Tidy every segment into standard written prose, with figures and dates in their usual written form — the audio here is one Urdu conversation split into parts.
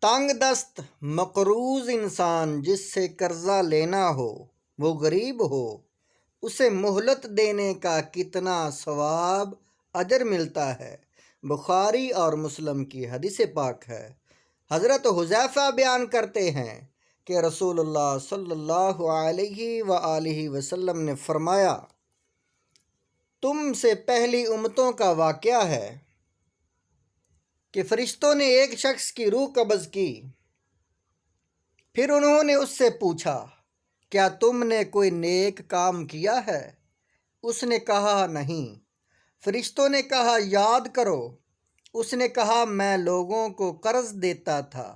تنگ دست مقروض انسان جس سے قرضہ لینا ہو وہ غریب ہو، اسے مہلت دینے کا کتنا ثواب اجر ملتا ہے۔ بخاری اور مسلم کی حدیث پاک ہے۔ حضرت حذیفہ بیان کرتے ہیں کہ رسول اللہ صلی اللہ علیہ وآلہ وسلم نے فرمایا، تم سے پہلی امتوں کا واقعہ ہے کہ فرشتوں نے ایک شخص کی روح قبض کی، پھر انہوں نے اس سے پوچھا، کیا تم نے کوئی نیک کام کیا ہے؟ اس نے کہا نہیں۔ فرشتوں نے کہا یاد کرو۔ اس نے کہا میں لوگوں کو قرض دیتا تھا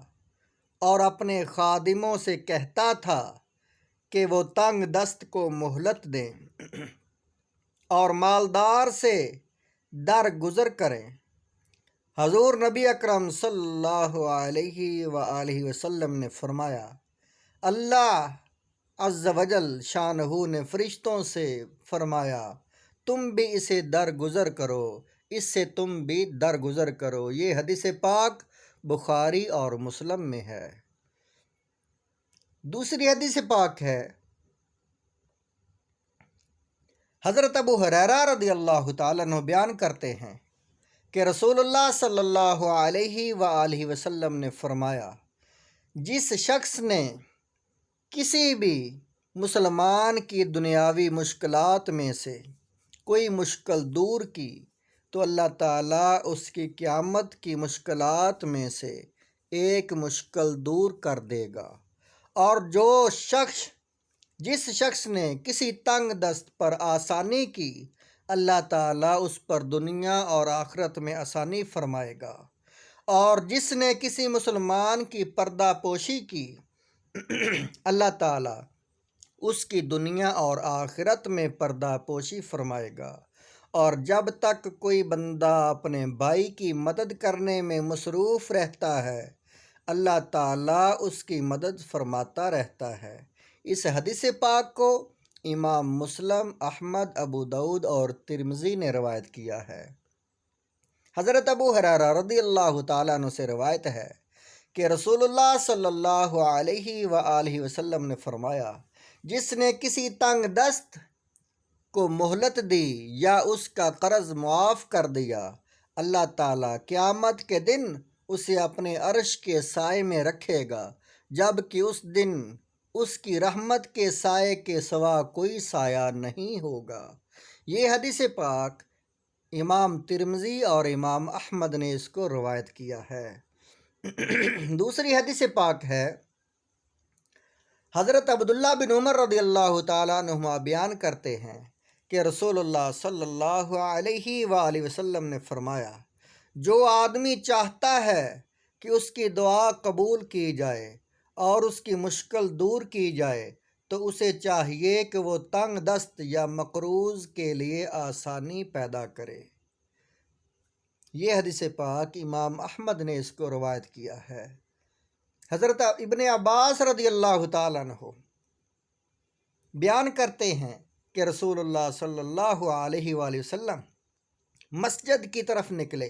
اور اپنے خادموں سے کہتا تھا کہ وہ تنگ دست کو مہلت دیں اور مالدار سے درگزر کریں۔ حضور نبی اکرم صلی اللہ علیہ وآلہ وسلم نے فرمایا، اللہ عز و جل شانہ نے فرشتوں سے فرمایا تم بھی اسے درگزر کرو، اس سے تم بھی درگزر کرو۔ یہ حدیث پاک بخاری اور مسلم میں ہے۔ دوسری حدیث پاک ہے، حضرت ابو ہریرہ رضی اللہ تعالیٰ عنہ بیان کرتے ہیں کہ رسول اللہ صلی اللہ علیہ وآلہ وسلم نے فرمایا، جس شخص نے کسی بھی مسلمان کی دنیاوی مشکلات میں سے کوئی مشکل دور کی تو اللہ تعالیٰ اس کی قیامت کی مشکلات میں سے ایک مشکل دور کر دے گا، اور جس شخص نے کسی تنگ دست پر آسانی کی اللہ تعالیٰ اس پر دنیا اور آخرت میں آسانی فرمائے گا، اور جس نے کسی مسلمان کی پردہ پوشی کی اللہ تعالیٰ اس کی دنیا اور آخرت میں پردہ پوشی فرمائے گا۔ اور جب تک کوئی بندہ اپنے بھائی کی مدد کرنے میں مصروف رہتا ہے اللہ تعالیٰ اس کی مدد فرماتا رہتا ہے۔ اس حدیث پاک کو امام مسلم، احمد، ابو داؤد اور ترمذی نے روایت کیا ہے۔ حضرت ابو ہریرہ رضی اللہ تعالیٰ عنہ سے روایت ہے کہ رسول اللہ صلی اللہ علیہ وآلہ وسلم نے فرمایا، جس نے کسی تنگ دست کو مہلت دی یا اس کا قرض معاف کر دیا اللہ تعالیٰ قیامت کے دن اسے اپنے عرش کے سائے میں رکھے گا، جبکہ اس دن اس کی رحمت کے سائے کے سوا کوئی سایہ نہیں ہوگا۔ یہ حدیث پاک امام ترمذی اور امام احمد نے اس کو روایت کیا ہے۔ دوسری حدیث پاک ہے، حضرت عبداللہ بن عمر رضی اللہ تعالیٰ عنہما بیان کرتے ہیں کہ رسول اللہ صلی اللہ علیہ وآلہ وسلم نے فرمایا، جو آدمی چاہتا ہے کہ اس کی دعا قبول کی جائے اور اس کی مشکل دور کی جائے تو اسے چاہیے کہ وہ تنگ دست یا مقروض کے لیے آسانی پیدا کرے۔ یہ حدیث پاک امام احمد نے اس کو روایت کیا ہے۔ حضرت ابن عباس رضی اللہ تعالیٰ عنہ بیان کرتے ہیں کہ رسول اللہ صلی اللہ علیہ وآلہ وسلم مسجد کی طرف نکلے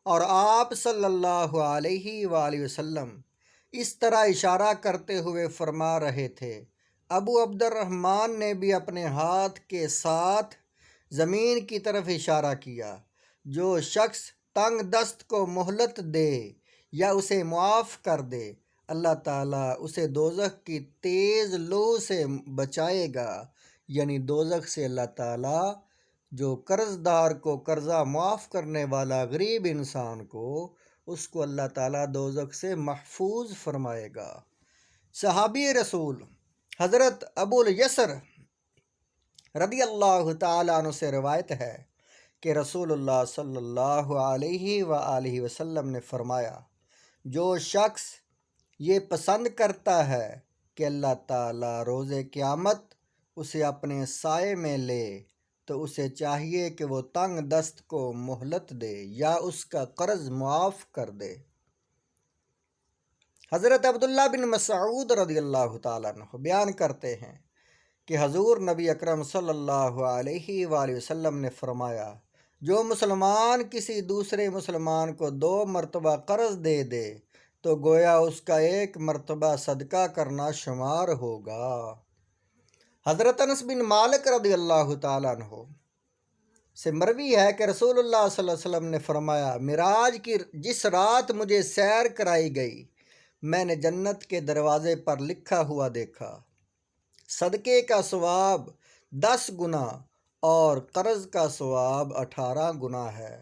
اور آپ صلی اللہ علیہ وآلہ وسلم اس طرح اشارہ کرتے ہوئے فرما رہے تھے۔ ابو عبد الرحمن نے بھی اپنے ہاتھ کے ساتھ زمین کی طرف اشارہ کیا۔ جو شخص تنگ دست کو مہلت دے یا اسے معاف کر دے اللہ تعالیٰ اسے دوزخ کی تیز لو سے بچائے گا، یعنی دوزخ سے اللہ تعالیٰ جو قرض دار کو قرضہ معاف کرنے والا غریب انسان کو اس کو اللہ تعالیٰ دوزخ سے محفوظ فرمائے گا۔ صحابی رسول حضرت ابو الیسر رضی اللہ تعالیٰ عنہ سے روایت ہے کہ رسول اللہ صلی اللہ علیہ وآلہ وسلم نے فرمایا، جو شخص یہ پسند کرتا ہے کہ اللہ تعالیٰ روز قیامت اسے اپنے سائے میں لے تو اسے چاہیے کہ وہ تنگ دست کو مہلت دے یا اس کا قرض معاف کر دے۔ حضرت عبداللہ بن مسعود رضی اللہ تعالیٰ عنہ بیان کرتے ہیں کہ حضور نبی اکرم صلی اللہ علیہ وآلہ وسلم نے فرمایا، جو مسلمان کسی دوسرے مسلمان کو 2 مرتبہ قرض دے تو گویا اس کا ایک مرتبہ صدقہ کرنا شمار ہوگا۔ حضرت انس بن مالک رضی اللہ تعالیٰ عنہ سے مروی ہے کہ رسول اللہ صلی اللہ علیہ وسلم نے فرمایا، معراج کی جس رات مجھے سیر کرائی گئی، میں نے جنت کے دروازے پر لکھا ہوا دیکھا، صدقے کا ثواب 10 گنا اور قرض کا ثواب 18 گنا ہے۔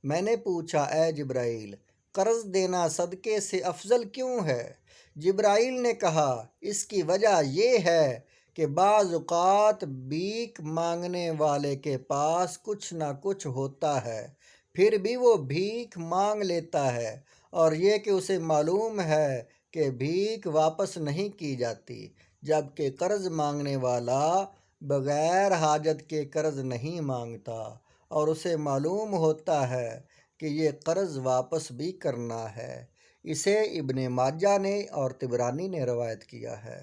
میں نے پوچھا، اے جبرائیل، قرض دینا صدقے سے افضل کیوں ہے؟ جبرائیل نے کہا، اس کی وجہ یہ ہے کہ بعض اوقات بھیک مانگنے والے کے پاس کچھ نہ کچھ ہوتا ہے، پھر بھی وہ بھیک مانگ لیتا ہے، اور یہ کہ اسے معلوم ہے کہ بھیک واپس نہیں کی جاتی، جبکہ قرض مانگنے والا بغیر حاجت کے قرض نہیں مانگتا، اور اسے معلوم ہوتا ہے کہ یہ قرض واپس بھی کرنا ہے۔ اسے ابن ماجہ نے اور طبرانی نے روایت کیا ہے۔